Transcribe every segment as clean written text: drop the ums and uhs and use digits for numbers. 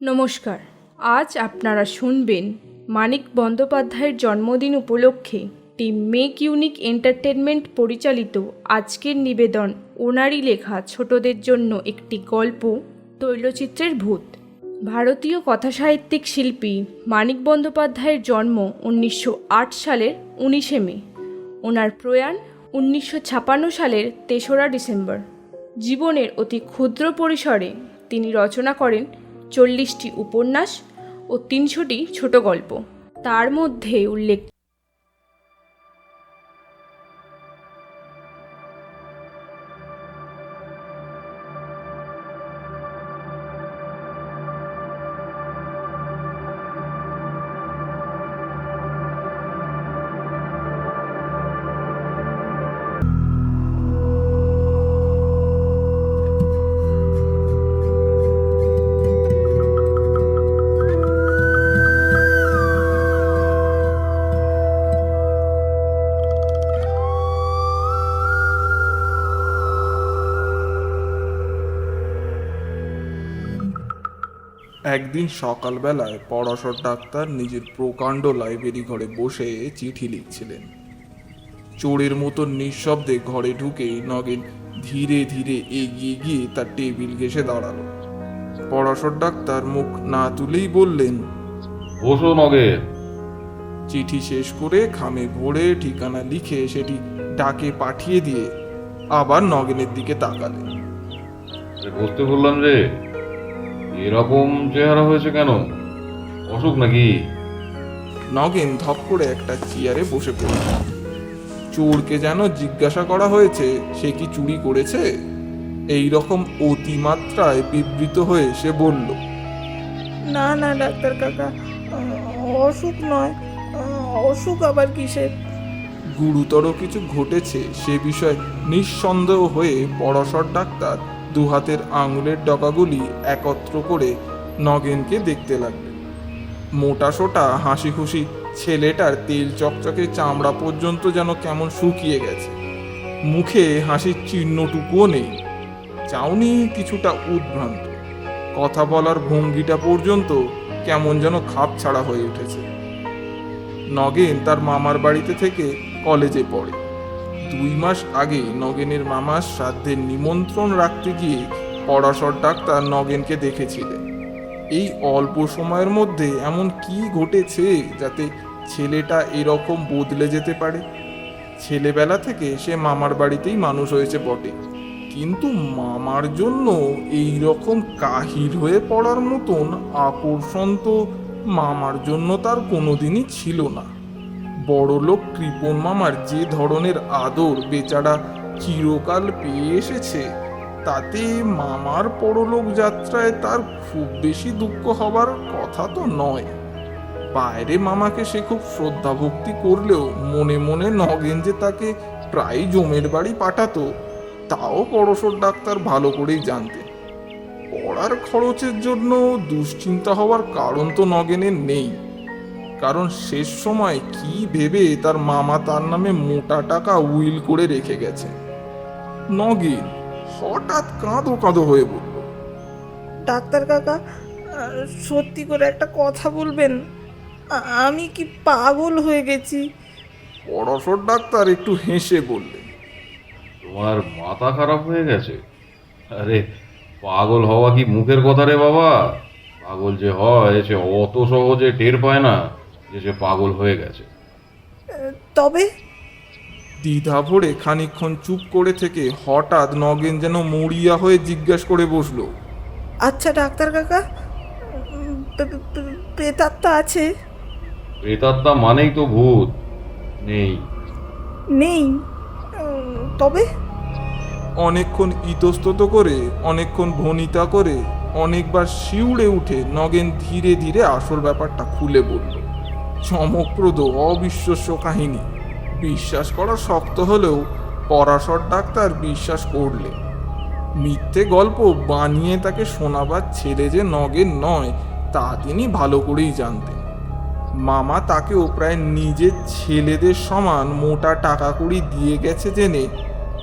নমস্কার। আজ আপনারা শুনবেন মানিক বন্দ্যোপাধ্যায়ের জন্মদিন উপলক্ষে টিম মেক ইউনিক এন্টারটেনমেন্ট পরিচালিত আজকের নিবেদন ওনারই লেখা ছোটদের জন্য একটি গল্প, তৈলচিত্রের ভূত। ভারতীয় কথাসাহিত্যিক শিল্পী মানিক বন্দ্যোপাধ্যায়ের জন্ম 1908 সালের 19শে মে। ওনার প্রয়াণ 1956 সালের 3রা ডিসেম্বর। জীবনের অতি ক্ষুদ্র পরিসরে তিনি রচনা করেন 40টি উপন্যাস ও 300টি ছোট গল্প। তার মধ্যে উল্লেখ একদিন সকালবেলায় পরাশর ডাক্তার নিজের প্রকাণ্ড লাইব্রেরি ঘরে বসে চিঠি লিখছিলেন। চোরের মতো নিঃশব্দে ঘরে ঢুকে নগেন ধীরে ধীরে এগিয়ে গিয়ে তার টেবিল ঘেঁষে দাঁড়ালো। পরাশর ডাক্তার মুখ না তুলেই বললেন, বসো নগেন। চিঠি শেষ করে খামে ভরে ঠিকানা লিখে সেটি ডাকে পাঠিয়ে দিয়ে আবার নগেনের দিকে তাকালেন। বসতে বললাম যে, এরকম চেহারা হয়েছে কেন? অসুখ নাকি? নগেন ধপ করে একটা চেয়ারে বসে পড়ল। চোরকে যেন জিজ্ঞাসা করা হয়েছে সে কি চুরি করেছে। এই রকম অতিমাত্রায় বিবৃত হয়ে সে বলল, না না ডাক্তার কাকা, অসুখ নয়। অসুখ আবার কিসের? গুরুতর কিছু ঘটেছে সে বিষয়ে নিঃসন্দেহ হয়ে পরাশর ডাক্তার দুহাতের আঙুলের ডগাগুলি একত্র করে নগেনকে দেখতে লাগলেন। মোটা সোটা হাসি খুশি ছেলেটার তেল চকচকে চামড়া পর্যন্ত যেন কেমন শুকিয়ে গেছে। মুখে হাসির চিহ্নটুকুও নেই। চাউনি কিছুটা উদ্ভ্রান্ত। কথা বলার ভঙ্গিটা পর্যন্ত কেমন যেন খাপ ছাড়া হয়ে উঠেছে। নগেন তার মামার বাড়িতে থেকে কলেজে পড়ে। 2 মাস আগে নগেনের মামার শ্রাদ্ধের নিমন্ত্রণ রাখতে গিয়ে পরাশর ডাক্তার নগেনকে দেখেছিলেন। এই অল্প সময়ের মধ্যে এমন কি ঘটেছে যাতে ছেলেটা এরকম বদলে যেতে পারে? ছেলেবেলা থেকে সে মামার বাড়িতেই মানুষ হয়েছে বটে, কিন্তু মামার জন্য এই রকম কাহিল হয়ে পড়ার মতন আকর্ষণ তো মামার জন্য তার কোনোদিনই ছিল না। বড়লোক কৃপণ মামার যে ধরনের আদর বেচারা চিরকাল পেয়ে এসেছে, তাতে মামার পরলোক যাত্রায় তার খুব বেশি দুঃখ হবার কথা তো নয়। বাইরে মামাকে সে খুব শ্রদ্ধা ভক্তি করলেও মনে মনে নগেন যে তাকে প্রায় জমের বাড়ি পাঠাতো, তাও পরশর ডাক্তার ভালো করেই জানতেন। পড়ার খরচের জন্য দুশ্চিন্তা হওয়ার কারণ তো নগেনের নেই, কারণ শেষ সময় কি ভেবে তার মামা তার নামে মোটা টাকা উইল করে রেখে গেছে। নগেন হঠাৎ কাঁদো কাঁদো হয়ে বলল, ডাক্তার কাকা, সত্যি করে একটা কথা বলবেন? আমি কি পাগল হয়ে গেছি? পরশর ডাক্তার একটু হেসে বললেন, তোমার মাথা খারাপ হয়ে গেছে? আরে, পাগল হওয়া কি মুখের কথা রে বাবা? পাগল যে হয় সে অত সহজে টের পায় না যে সে পাগল হয়ে গেছে। তবে দ্বিধা ভরে খানিকক্ষণ চুপ করে থেকে হঠাৎ নগেন যেন মরিয়া হয়ে জিজ্ঞাসা করে বসলো, আচ্ছা ডাক্তার কাকা, প্রেতাত্মা আছে? প্রেতাত্মা মানেই তো ভূত? নেই। নেই? তবে অনেকক্ষণ ইতস্তত করে, অনেকক্ষণ ভনিতা করে, অনেকবার শিউড়ে উঠে নগেন ধীরে ধীরে আসল ব্যাপারটা খুলে বলল। চমকপ্রদ অবিশ্বাস্য কাহিনী। বিশ্বাস করা শক্ত হলেও পরাশর ডাক্তার বিশ্বাস করলেন। মিথ্যে গল্প বানিয়ে তাকে শোনাবার ছেলে যে নগেন নয় তা তিনি ভালো করেই জানতেন। মামা তাকেও প্রায় নিজের ছেলেদের সমান মোটা টাকা কড়ি দিয়ে গেছে জেনে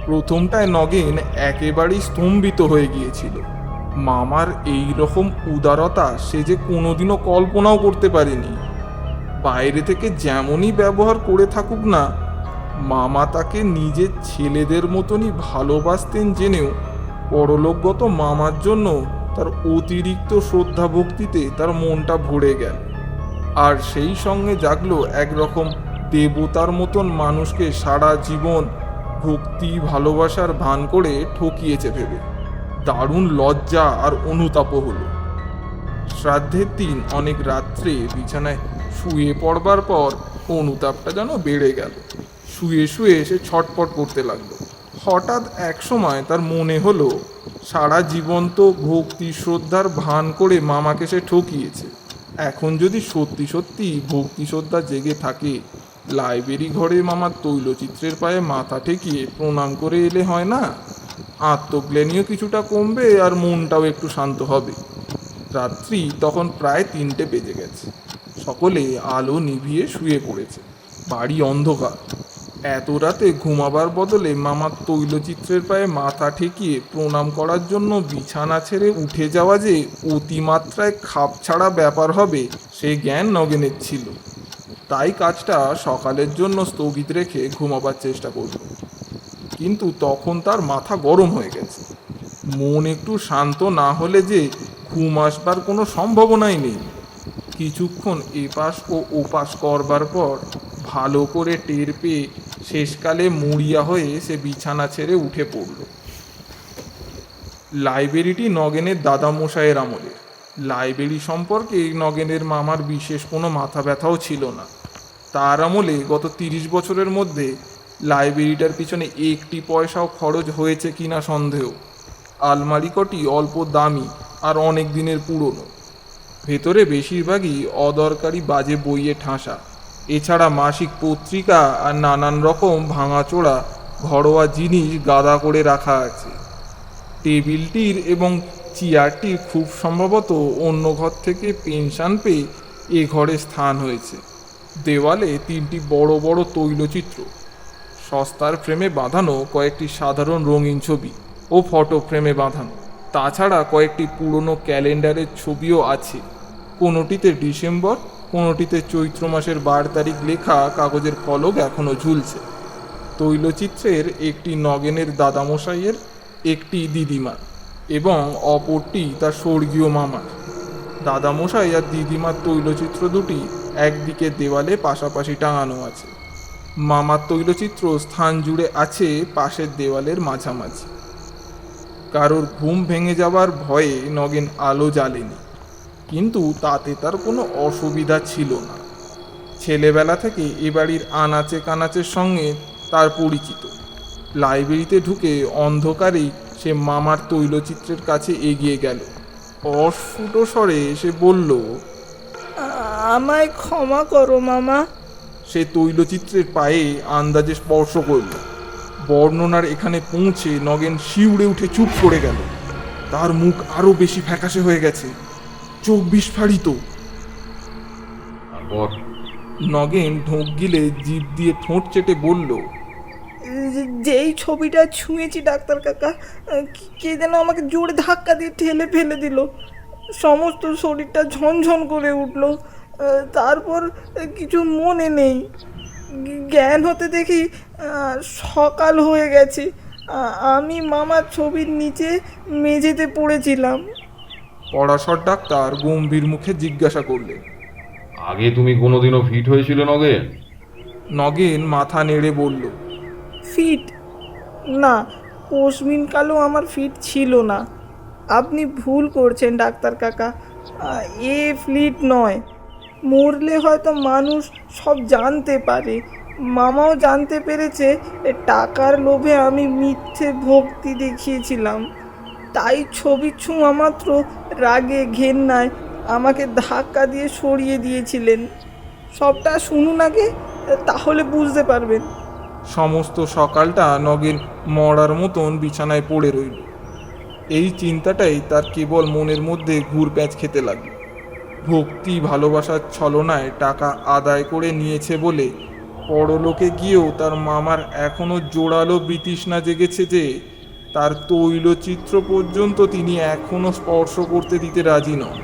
প্রথমটায় নগেন একেবারেই স্তম্ভিত হয়ে গিয়েছিল। মামার এই রকম উদারতা সে যে কোনোদিনও কল্পনাও করতে পারেনি। বাইরে থেকে যেমনই ব্যবহার করে থাকুক না, মামা তাকে নিজের ছেলেদের মতনই ভালোবাসতেন জেনেও পরলোকগত মামার জন্য তার অতিরিক্ত শ্রদ্ধা ভক্তিতে তার মনটা ভরে গেল। আর সেই সঙ্গে জাগলো একরকম দেবতার মতন মানুষকে সারা জীবন ভক্তি ভালোবাসার ভান করে ঠকিয়েছে ভেবে দারুণ লজ্জা আর অনুতাপও হলো। শ্রাদ্ধের দিন অনেক রাত্রে বিছানায় শুয়ে পড়বার পর অনুতাপটা যেন বেড়ে গেল। শুয়ে শুয়ে সে ছটপট করতে লাগলো। হঠাৎ এক সময় তার মনে হলো সারা জীবন তো ভক্তি শ্রদ্ধার ভান করে মামাকে সে ঠকিয়েছে। এখন যদি সত্যি সত্যি ভক্তি শ্রদ্ধা জেগে থাকে, লাইব্রেরি ঘরে মামার তৈলচিত্রের পায়ে মাথা ঠেকিয়ে প্রণাম করে এলে হয় না? আত্মগ্লানিও কিছুটা কমবে আর মনটাও একটু শান্ত হবে। রাত্রি তখন প্রায় 3টে বেজে গেছে। সকলে আলো নিভিয়ে শুয়ে পড়েছে। বাড়ি অন্ধকার। এত রাতে ঘুমাবার বদলে মামার তৈলচিত্রের পায়ে মাথা ঠেকিয়ে প্রণাম করার জন্য বিছানা ছেড়ে উঠে যাওয়া যে অতিমাত্রায় খাপছাড়া ব্যাপার হবে সে জ্ঞান নগেনের ছিল। তাই কাজটা সকালের জন্য স্থগিত রেখে ঘুমাবার চেষ্টা করল। কিন্তু তখন তার মাথা গরম হয়ে গেছে। মন একটু শান্ত না হলে যে ঘুম আসবার কোনো সম্ভাবনাই নেই। কিছুক্ষণ এপাশ ও ওপাশ করবার পর ভালো করে টের পেয়ে শেষকালে মরিয়া হয়ে সে বিছানা ছেড়ে উঠে পড়ল। লাইব্রেরিটি নগেনের দাদামশাইয়ের আমলে। লাইব্রেরি সম্পর্কে নগেনের মামার বিশেষ কোনো মাথা ব্যথাও ছিল না। তার আমলে গত 30 বছরের মধ্যে লাইব্রেরিটার পিছনে একটি পয়সাও খরচ হয়েছে কিনা সন্দেহ। আলমারি কটি অল্প দামি আর অনেক দিনের পুরনো। ভেতরে বেশিরভাগই অদরকারি বাজে বইয়ে ঠাসা। এছাড়া মাসিক পত্রিকা আর নানান রকম ভাঙাচোরা ঘরোয়া জিনিস গাদা করে রাখা আছে। টেবিলটির এবং চেয়ারটির খুব সম্ভবত অন্য ঘর থেকে পেনশন পেয়ে এ ঘরে স্থান হয়েছে। দেওয়ালে 3টি বড় বড় তৈলচিত্র, সস্তার ফ্রেমে বাঁধানো কয়েকটি সাধারণ রঙিন ছবি ও ফটো ফ্রেমে বাঁধানো। তাছাড়া কয়েকটি পুরনো ক্যালেন্ডারের ছবিও আছে। কোনোটিতে ডিসেম্বর, কোনোটিতে চৈত্র মাসের 12 তারিখ লেখা কাগজের ফলক এখনও ঝুলছে। তৈলচিত্রের একটি নগেনের দাদামশাইয়ের, একটি দিদিমার এবং অপরটি তার স্বর্গীয় মামার। দাদামশাই আর দিদিমার তৈলচিত্র দুটি একদিকে দেওয়ালে পাশাপাশি টাঙানো আছে। মামার তৈলচিত্র স্থান জুড়ে আছে পাশের দেওয়ালের মাঝামাঝি। কারোর ঘুম ভেঙে যাবার ভয়ে নগেন আলো জ্বালেনি, কিন্তু তাতে তার কোনো অসুবিধা ছিল না। ছেলেবেলা থেকে এ বাড়ির আনাচে কানাচের সঙ্গে তার পরিচিত। লাইব্রেরিতে ঢুকে অন্ধকারেই সে মামার তৈলচিত্রের কাছে এগিয়ে গেল। অস্ফুট স্বরে সে বলল, আমায় ক্ষমা করো মামা। সে তৈলচিত্রের পায়ে আন্দাজে স্পর্শ করল। বর্ণনার এখানে পৌঁছে নগেন শিউরে উঠে চুপ করে গেল। তার মুখ আরো বেশি ফ্যাকাশে হয়ে গেছে, চোখ বিস্ফারিত। তারপর নগেন ঢোক গিলে জিভ দিয়ে ঠোঁট চেটে বলল, যেই ছবিটা ছুঁয়েছি ডাক্তার কাকা, কে যেন আমাকে জোরে ধাক্কা দিয়ে ঠেলে ফেলে দিল। সমস্ত শরীরটা ঝনঝন করে উঠল। তারপর কিছু মনে নেই। জ্ঞান হতে দেখি সকাল হয়ে গেছে। আমি মামার ছবির নিচে মেঝেতে পড়েছিলাম। পরাশর ডাক্তার গম্ভীর মুখে জিজ্ঞাসা করলেন, আগে তুমি কোনোদিনও ফিট হয়েছিলে নগেন? নগেন মাথা নেড়ে বলল, ফিট না, পশমিনকালও আমার ফিট ছিল না। আপনি ভুল করছেন ডাক্তার কাকা। এ ফ্লিট নয়। মরলে হয়তো মানুষ সব জানতে পারে। মামাও জানতে পেরেছে টাকার লোভে আমি মিথ্যে ভক্তি দেখিয়েছিলাম। তাই ছবি ছোঁয়া মাত্র রাগে ঘেন্নায় আমাকে ধাক্কা দিয়ে সরিয়ে দিয়েছিলেন। সবটা শুনুন আগে, তাহলে বুঝতে পারবেন। সমস্ত সকালটা নগেন মরার মতন বিছানায় পড়ে রইল। এই চিন্তাটাই তার কেবল মনের মধ্যে ঘুরপ্যাঁচ খেতে লাগলো। ভক্তি ভালোবাসার ছলনায় টাকা আদায় করে নিয়েছে বলে পরলোকে গিয়েও তার মামার এখনো জোরালো বিতৃষ্ণা জেগেছে যে তার তৈলচিত্র পর্যন্ত তিনি এখনো স্পর্শ করতে দিতে রাজি নন।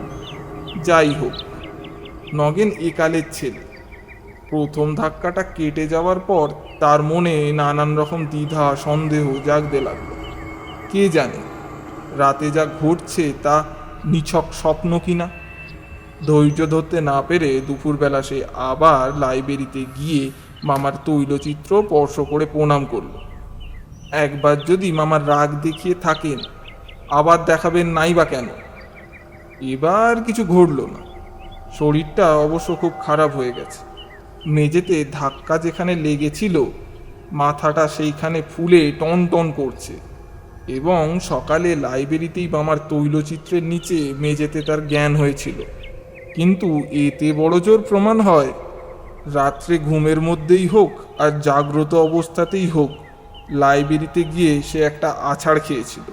যাই হোক, নগেন একালের ছেলে। প্রথম ধাক্কাটা কেটে যাওয়ার পর তার মনে নানান রকম দ্বিধা সন্দেহ জাগতে লাগলো। কে জানে রাতে যা ঘটছে তা নিছক স্বপ্ন কিনা। ধৈর্য ধরতে না পেরে দুপুরবেলা সে আবার লাইব্রেরিতে গিয়ে মামার তৈলচিত্র স্পর্শ করে প্রণাম করল। একবার যদি মামার রাগ দেখিয়ে থাকেন, আবার দেখাবেন নাই বা কেন? এবার কিছু ঘটল না। শরীরটা অবশ্য খুব খারাপ হয়ে গেছে। মেঝেতে ধাক্কা যেখানে লেগেছিল, মাথাটা সেইখানে ফুলে টন টন করছে। এবং সকালে লাইব্রেরিতেই মামার তৈলচিত্রের নিচে মেঝেতে তার জ্ঞান হয়েছিল। কিন্তু এতে বড় জোর প্রমাণ হয়, রাত্রে ঘুমের মধ্যেই হোক আর জাগ্রত অবস্থাতেই হোক, লাইব্রেরিতে গিয়ে সে একটা আছাড় খেয়েছিল।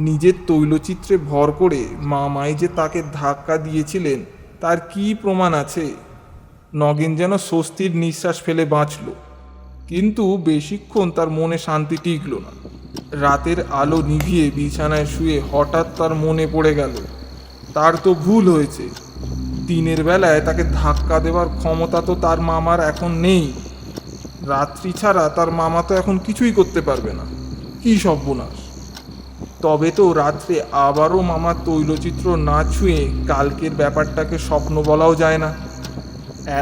নিজের তৈলচিত্রে ভর করে মামাই যে তাকে ধাক্কা দিয়েছিলেন তার কি প্রমাণ আছে? নগেন যেন স্বস্তির নিঃশ্বাস ফেলে বাঁচল, কিন্তু বেশিক্ষণ তার মনে শান্তি টিকল না। রাতের আলো নিভিয়ে বিছানায় শুয়ে হঠাৎ তার মনে পড়ে গেল, তার তো ভুল হয়েছে। দিনের বেলায় তাকে ধাক্কা দেওয়ার ক্ষমতা তো তার মামার এখন নেই। রাত্রি ছাড়া তার মামা তো এখন কিছুই করতে পারবে না। কি সর্বনাশ! তবে তো রাত্রে আবারও মামার তৈলচিত্র না ছুঁয়ে কালকের ব্যাপারটাকে স্বপ্ন বলাও যায় না।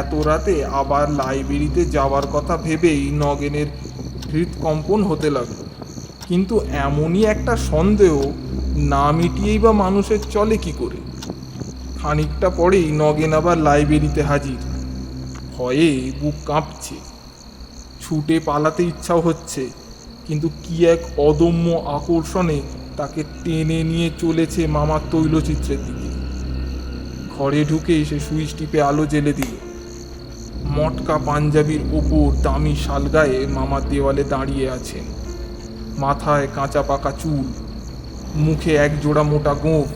এত রাতে আবার লাইব্রেরিতে যাওয়ার কথা ভেবেই নগেনের হৃদকম্পন হতে লাগলো। কিন্তু এমনই একটা সন্দেহ না মিটিয়েই বা মানুষের চলে কি করে? খানিকটা পরেই নগেন আবার লাইব্রেরিতে হাজির। ভয়ে বুক কাঁপছে, ছুটে পালাতে ইচ্ছাও হচ্ছে, কিন্তু কি এক অদম্য আকর্ষণে তাকে টেনে নিয়ে চলেছে মামার তৈলচিত্রের দিকে। ঘরে ঢুকে সে সুইচ টিপে আলো জ্বেলে দিল। মটকা পাঞ্জাবির ওপর দামি শালগায়ে মামা দেওয়ালে দাঁড়িয়ে আছেন। মাথায় কাঁচা পাকা চুল, মুখে এক জোড়া মোটা গোঁফ,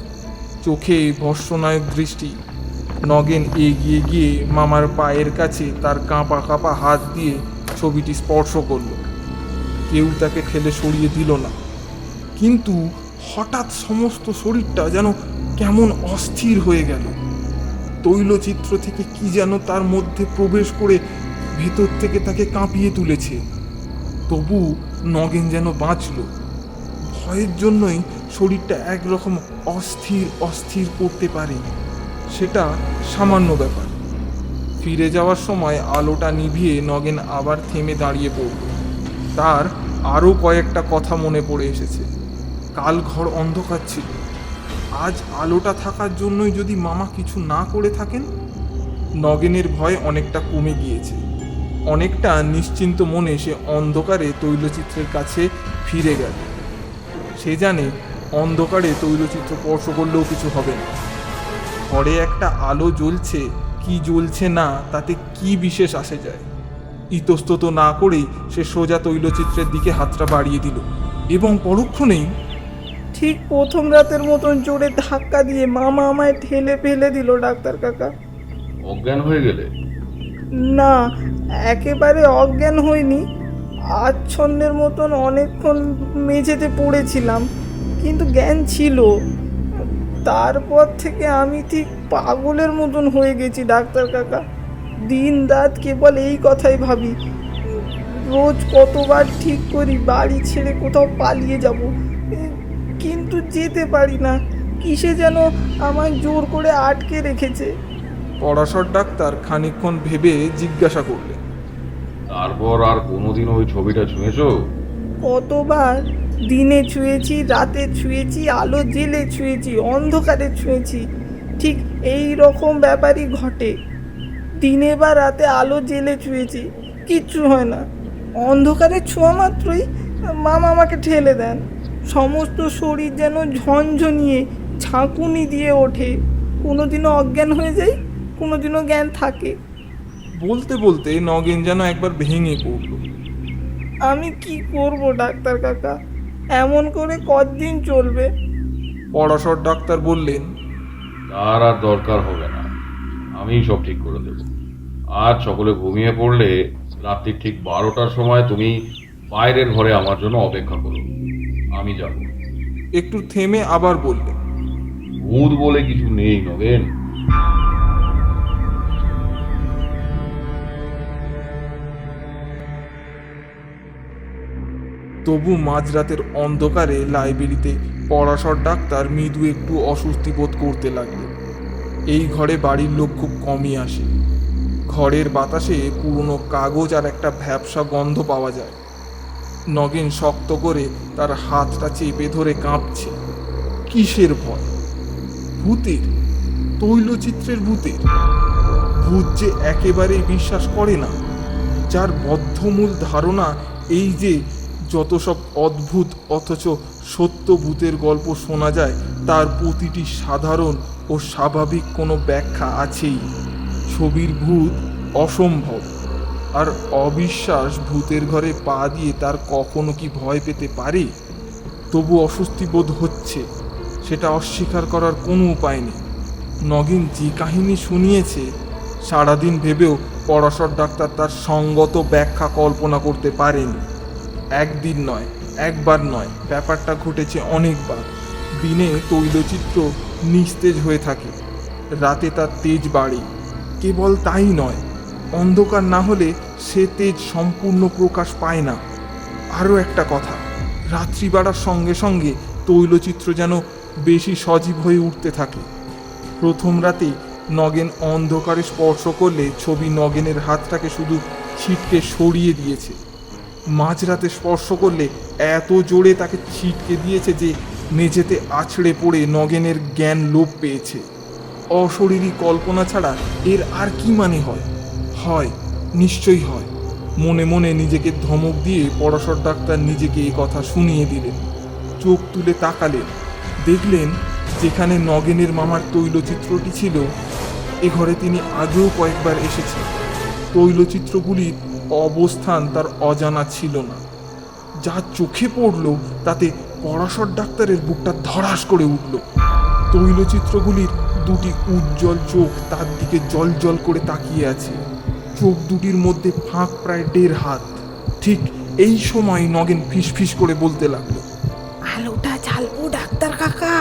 চোখে ভর্ৎসনায়ক দৃষ্টি। নগেন এগিয়ে গিয়ে মামার পায়ের কাছে তার কাঁপা কাঁপা হাত দিয়ে ছবিটি স্পর্শ করল। কেউ তাকে ঠেলে সরিয়ে দিল না, কিন্তু হঠাৎ সমস্ত শরীরটা যেন কেমন অস্থির হয়ে গেল। তৈলচিত্র থেকে কি যেন তার মধ্যে প্রবেশ করে ভেতর থেকে তাকে কাঁপিয়ে তুলেছে। তবু নগেন যেন বাঁচল। ভয়ের জন্যই শরীরটা একরকম অস্থির অস্থির করতে পারে, সেটা সামান্য ব্যাপার। ফিরে যাওয়ার সময় আলোটা নিভিয়ে নগেন আবার থেমে দাঁড়িয়ে পড়ল। তার আরও কয়েকটা কথা মনে পড়ে এসেছে। কাল ঘর অন্ধকার ছিল, আজ আলোটা থাকার জন্যই যদি মামা কিছু না করে থাকেন। নগেনের ভয় অনেকটা কমে গিয়েছে। অনেকটা নিশ্চিন্ত মনে সে অন্ধকারে তৈলচিত্রের কাছে ফিরে গেল। সে জানে অন্ধকারে তৈলচিত্র স্পর্শ করলেও কিছু হবে না। ঘরে একটা আলো জ্বলছে কি জ্বলছে না তাতে কি বিশেষ আসে যায়। ইতস্তত না করেই সে সোজা তৈলচিত্রের দিকে হাতটা বাড়িয়ে দিল এবং পরক্ষণেই ঠিক প্রথম রাতের মতন জোরে ধাক্কা দিয়ে মামা আমায় ঠেলে ফেলে দিল ডাক্তার কাকা। অজ্ঞান হয়ে গেলে? না, একেবারে অজ্ঞান হয়নি। আচ্ছন্নের মতন অনেকক্ষণ মেঝেতে পড়েছিলাম, কিন্তু জ্ঞান ছিল। তারপর থেকে আমি ঠিক পাগলের মতন হয়ে গেছি ডাক্তার কাকা। দিন রাত কেবল এই কথাই ভাবি। রোজ কতবার ঠিক করি বাড়ি ছেড়ে কোথাও পালিয়ে যাব, কিন্তু যেতে পারি না। কিসে যেন আমায় জোর করে আটকে রেখেছে। পরাশর ডাক্তার খানিকক্ষণ ভেবে জিজ্ঞাসা করলেন, তারপর আর কোনোদিন ওই ছবিটা ছুঁয়েছো? কতবার দিনে ছুঁয়েছি, রাতে ছুঁয়েছি, আলো জেলে ছুঁয়েছি, অন্ধকারে ছুঁয়েছি। ঠিক এই রকম ব্যাপারই ঘটে। দিনে বা রাতে আলো জেলে ছুঁয়েছি, কিচ্ছু হয় না। অন্ধকারে ছোঁয়া মাত্রই মামা আমাকে ঠেলে দেন। সমস্ত শরীর যেন ঝনঝনিয়ে ঝাঁকুনি দিয়ে ওঠে। কোনোদিনও অজ্ঞান হয়ে যায়, কোনোদিনও জ্ঞান থাকে। বলতে বলতে নগেন যেন একবার ভেঙে পড়ল। আমি কি করব ডাক্তার কাকা? এমন করে কতদিন চলবে? পরাশর ডাক্তার বললেন, তার আর দরকার হবে না, আমি সব ঠিক করে দেব। আজ সকলে ঘুমিয়ে পড়লে রাত্রি ঠিক 12টার সময় তুমি বাইরের ঘরে আমার জন্য অপেক্ষা করো। আমি যাব। একটু থেমে আবার বললেন, ভূত বলে কিছু নেই নগেন। তবু মাঝরাতের অন্ধকারে লাইব্রেরিতে পড়াশর ডাক্তার মৃদু একটু অস্বস্তি বোধ করতে লাগলেন। এই ঘরে বাড়ির লোক খুব কমই আসে। ঘরের বাতাসে পুরনো কাগজ আর একটা ভ্যাপসা গন্ধ পাওয়া যায়। নগেন শক্ত করে তার হাতটা চেপে ধরে কাঁপছে। কিসের ভয়? ভূতের? তৈলচিত্রের ভূতের? ভূত যে একেবারেই বিশ্বাস করে না, যার বদ্ধমূল ধারণা এই যে যত সব অদ্ভুত অথচ সত্য ভূতের গল্প শোনা যায় তার প্রতিটি সাধারণ ও স্বাভাবিক কোনো ব্যাখ্যা আছেই। ছবির ভূত অসম্ভব, আর অবিশ্বাস ভূতের ঘরে পা দিয়ে তার কখনো কি ভয় পেতে পারে? তবু অস্বস্তি বোধ হচ্ছে, সেটা অস্বীকার করার কোনো উপায় নেই। নগেন যে কাহিনী শুনিয়েছে সারাদিন ভেবেও পরাশর ডাক্তার তার সঙ্গত ব্যাখ্যা কল্পনা করতে পারেনি। একদিন নয়, একবার নয়, ব্যাপারটা ঘটেছে অনেকবার। দিনে তৈলচিত্র নিস্তেজ হয়ে থাকে, রাতে তার তেজ বাড়ে। কেবল তাই নয়, অন্ধকার না হলে সে তেজ সম্পূর্ণ প্রকাশ পায় না। আরও একটা কথা, রাত্রি বাড়ার সঙ্গে সঙ্গে তৈলচিত্র যেন বেশি সজীব হয়ে উঠতে থাকে। প্রথম রাতে নগেন অন্ধকারে স্পর্শ করলে ছবি নগেনের হাতটাকে শুধু ছিটকে সরিয়ে দিয়েছে। মাঝরাতে স্পর্শ করলে এত জোরে তাকে ছিটকে দিয়েছে যে মেঝেতে আছড়ে পড়ে নগেনের জ্ঞান লোপ পেয়েছে। অশরীরী কল্পনা ছাড়া এর আর কি মানে হয়? হয়, নিশ্চয়ই হয়। মনে মনে নিজেকে ধমক দিয়ে পরাশর ডাক্তার নিজেকে এ কথা শুনিয়ে দিলেন। চোখ তুলে তাকালেন, দেখলেন যেখানে নগেনের মামার তৈলচিত্রটি ছিল এ ঘরে তিনি আগেও কয়েকবার এসেছেন। তৈলচিত্রগুলির অবস্থান তার অজানা ছিল না। যা চোখে পড়ল তাতে পরাশর ডাক্তারের বুকটা ধড়াস করে উঠল। তৈলচিত্রগুলির দুটি উজ্জ্বল চোখ তার দিকে জল করে তাকিয়ে আছে। চোখ দুটির মধ্যে ফাঁক প্রায় 1.5 হাত। ঠিক এই সময় নগেন ফিসফিস করে বলতে লাগলো, আলোটা জ্বালবো ডাক্তার কাকা?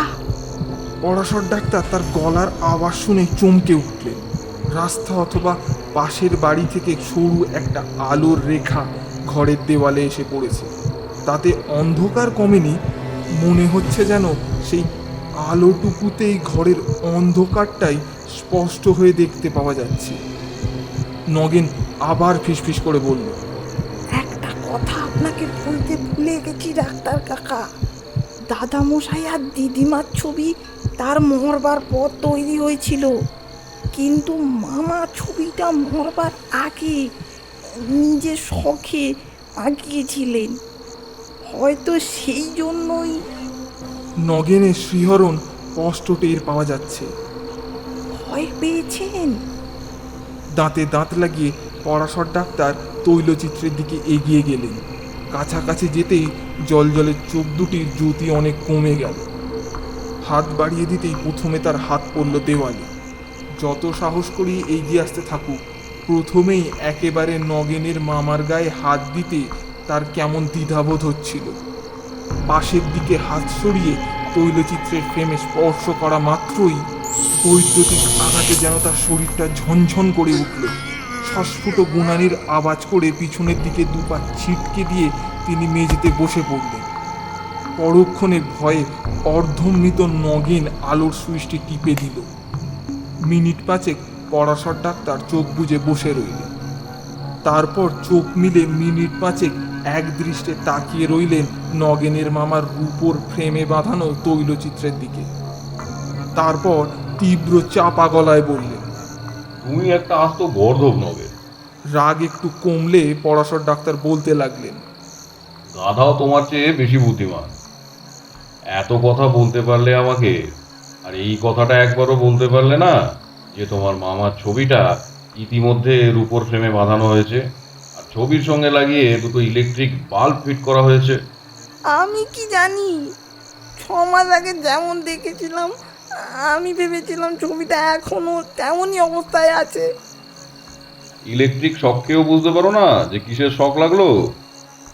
পরাশর ডাক্তার তার গলার আওয়াজ শুনে চমকে উঠলেন। রাস্তা অথবা পাশের বাড়ি থেকে সরু একটা আলোর রেখা ঘরের দেওয়ালে এসে পড়েছে। তাতে অন্ধকার কমেনি, মনে হচ্ছে যেন সেই আলোটুকুতেই ঘরের অন্ধকারটাই স্পষ্ট হয়ে দেখতে পাওয়া যাচ্ছে। নগেন আবার ফিসফিস করে বলল, একটা কথা আপনাকে বলতে ভুলে গেছি ডাক্তার কাকা। দাদা মশাই আর দিদিমার ছবি তার মরবার পর তৈরি হয়েছিল, কিন্তু মামা ছবিটা মরবার আগে নিজের শখে আঁকিয়েছিলেন। হয়তো সেই জন্যই। নগেনের শিহরণ স্পষ্ট টের পাওয়া যাচ্ছে। ভয় পেয়েছেন? দাঁতে দাঁত লাগিয়ে পরাশর ডাক্তার তৈলচিত্রের দিকে এগিয়ে গেলেন। কাছাকাছি যেতেই জলের চোখ দুটির জ্যোতি অনেক কমে গেল। হাত বাড়িয়ে দিতেই প্রথমে তার হাত পড়ল দেওয়ালে। যত সাহস করিয়ে এগিয়ে আসতে থাকুক, প্রথমেই একেবারে নগেনের মামার গায়ে হাত দিতে তার কেমন দ্বিধাবোধ হচ্ছিল। পাশের দিকে হাত সরিয়ে তৈলচিত্রের ফ্রেমে স্পর্শ করা মাত্রই বৈদ্যুতিক আঘাতে যেন তার শরীরটা ঝনঝন করে উঠল। শ্বাসফুটো গুনানির আওয়াজ করে পিছনের দিকে দুপা ছিটকে দিয়ে তিনি মেঝেতে বসে পড়লেন। পরক্ষণে ভয়ে অর্ধমৃত নগেন আলোর সুইচটি টিপে দিল। মিনিট পাঁচেক পরাশর ডাক্তার চোখ বুজে বসে রইলেন। তারপর চোখ মিলে মিনিট পাঁচেক এক দৃষ্টে তাকিয়ে রইলেন নগেনের মামার রূপোর ফ্রেমে বাঁধানো তৈলচিত্রের দিকে। তারপর তীব্র চাপা গলায় বললেন, তুমি একটা আস্ত গর্দভ নগেন। রাগ একটু কমলে পরাশর ডাক্তার বলতে লাগলেন, গাধাও তোমার চেয়ে বেশি বুদ্ধিমান। এত কথা বলতে পারলে আমাকে, আর এই কথাটা একবারও বলতে পারলে না যে তোমার মামার ছবিটা ইতিমধ্যে রূপোর ফ্রেমে বাঁধানো হয়েছে আর ছবির সঙ্গে লাগিয়ে দুটো ইলেকট্রিক বাল্ব ফিট করা হয়েছে। আমি কি জানি? 6 মাস আগে যেমন দেখেছিলাম আমি ভেবেছিলাম ছবিটা এখনো তেমনই অবস্থায় আছে। ইলেকট্রিক শককেও বুঝতে পারো না যে কিসের শক লাগলো?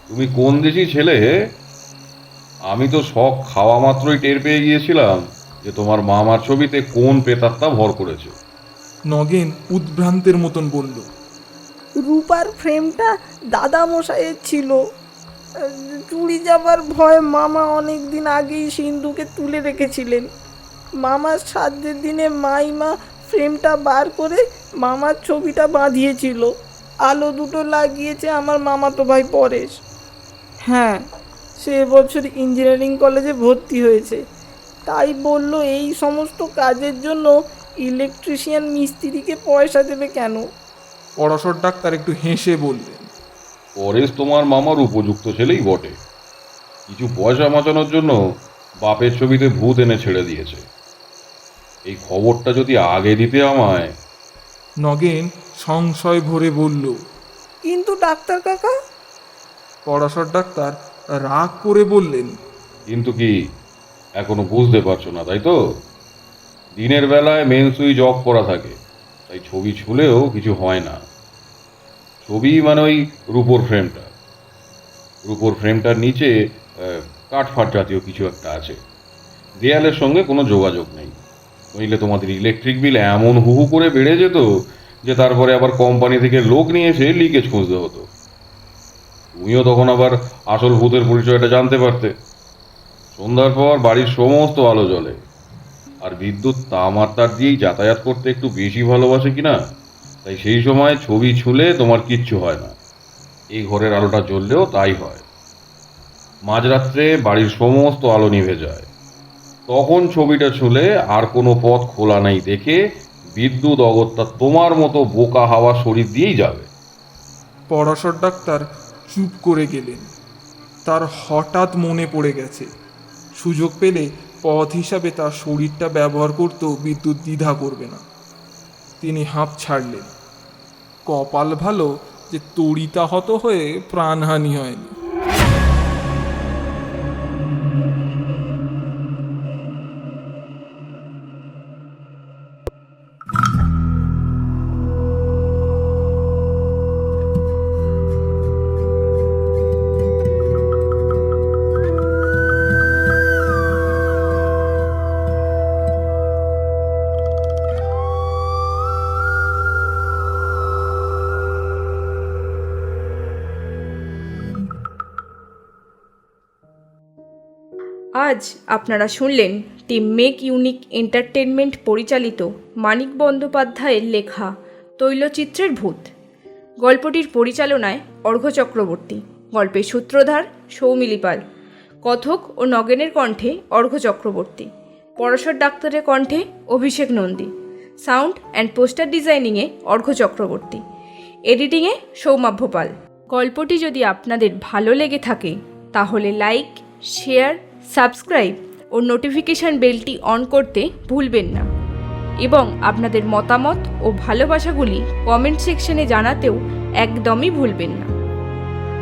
তুমি কোন দেশি ছেলে? আমি তো শখ খাওয়া মাত্রই টের পেয়ে গিয়েছিলাম যে তোমার মামার ছবিতে কোন প্রেতাত্মা ভর করেছে। নগেন উদ্ভ্রান্তের মতন বলল। রূপার ফ্রেমটা দাদা মশাইয়ের ছিল। চুরি যাবার ভয় মামা অনেক দিন আগেই সিন্ধুকে তুলে রেখেছিলেন। মামার শ্রাদ্ধের দিনে মাইমা ফ্রেমটা বার করে মামার ছবিটা বাঁধিয়েছিল। আলো দুটো লাগিয়েছে আমার মামাতো ভাই পরেশ। হ্যাঁ, সে বছর ইঞ্জিনিয়ারিং কলেজে ভর্তি হয়েছে। তাই বলল এই সমস্ত কাজের জন্য ইলেকট্রিশিয়ান মিস্ত্রিকে পয়সা দেবে কেন। পরাশর ডাক্তার একটু হেসে বললেন। পরেশ তোমার মামার উপযুক্ত ছেলেই বটে। কিছু পয়সা বাঁচানোর জন্য বাপের ছবিতে ভূত এনে ছেড়ে দিয়েছে। এই খবরটা যদি আগে দিতে আমায়। নগেন সংশয় ভরে বলল। কিন্তু ডাক্তার কাকা, পরাশর ডাক্তার রাগ করে বললেন। কিন্তু কি এখনো বুঝতে পারছো না, তাই তো? দিনের বেলায় মেন সুইচ অফ করা থাকে, তাই ছবি ছুলেও কিছু হয় না। ছবি মানে ওই রূপোর ফ্রেমটার নিচে কাঠফাট জাতীয় কিছু একটা আছে। দেয়ালের সঙ্গে কোনো যোগাযোগ নেই, নইলে তোমাদের ইলেকট্রিক বিল এমন হুহু করে বেড়ে যেত যে তারপরে আবার কোম্পানি থেকে লোক নিয়ে এসে লিকেজ খুঁজতে হতো। তুমিও তখন আবার আসল ভূতের পরিচয়টা জানতে পারতে। সন্ধ্যার পর বাড়ির সমস্ত আলো জ্বলে, আর বিদ্যুৎ তাম আর তার দিয়েই যাতায়াত করতে একটু বেশি ভালোবাসে কিনা, তাই সেই সময় ছবি ছুলে তোমার কিচ্ছু হয় না। এই ঘরের আলোটা জ্বললেও তাই হয়। মাঝরাত্রে বাড়ির সমস্ত আলো নিভে যায়, তখন ছবিটা ছুলে আর কোনো পথ খোলা নেই দেখে বিদ্যুৎ অগত্যা তোমার মতো বোকা হাওয়া শরীর দিয়েই যাবে। পরাশর ডাক্তার চুপ করে গেলেন। তার হঠাৎ মনে পড়ে গেছে, সুযোগ পেলে পথ হিসাবে তার শরীরটা ব্যবহার করতেও বিদ্যুৎ দ্বিধা করবে না। তিনি হাঁপ ছাড়লেন। কপাল ভালো যে তড়িতাহত হয়ে প্রাণহানি হয়নি। আজ আপনারা শুনলেন টিম মেক ইউনিক এন্টারটেনমেন্ট পরিচালিত মানিক বন্দ্যোপাধ্যায়ের লেখা তৈলচিত্রের ভূত। গল্পটির পরিচালনায় অর্ঘ্য চক্রবর্তী, গল্পের সূত্রধার সৌমিলি পাল, কথক ও নগেনের কণ্ঠে অর্ঘ্য চক্রবর্তী, পরাশর ডাক্তারের কণ্ঠে Abhishek Nandi, sound and poster ডিজাইনিংয়ে অর্ঘ্য চক্রবর্তী, এডিটিংয়ে সৌমাভ্য পাল। গল্পটি যদি আপনাদের ভালো লেগে থাকে তাহলে লাইক, শেয়ার, সাবস্ক্রাইব ও নোটিফিকেশান বেলটি অন করতে ভুলবেন না, এবং আপনাদের মতামত ও ভালোবাসাগুলি কমেন্ট সেকশনে জানাতেও একদমই ভুলবেন না।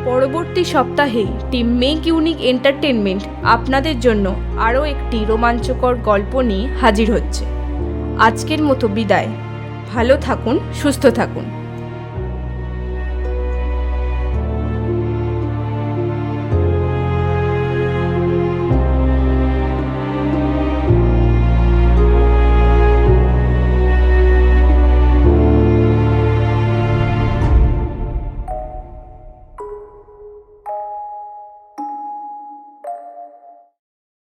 পরবর্তী সপ্তাহে টিম মেক ইউনিক এন্টারটেনমেন্ট আপনাদের জন্য আরও একটি রোমাঞ্চকর গল্প নিয়ে হাজির হচ্ছে। আজকের মতো বিদায়। ভালো থাকুন, সুস্থ থাকুন।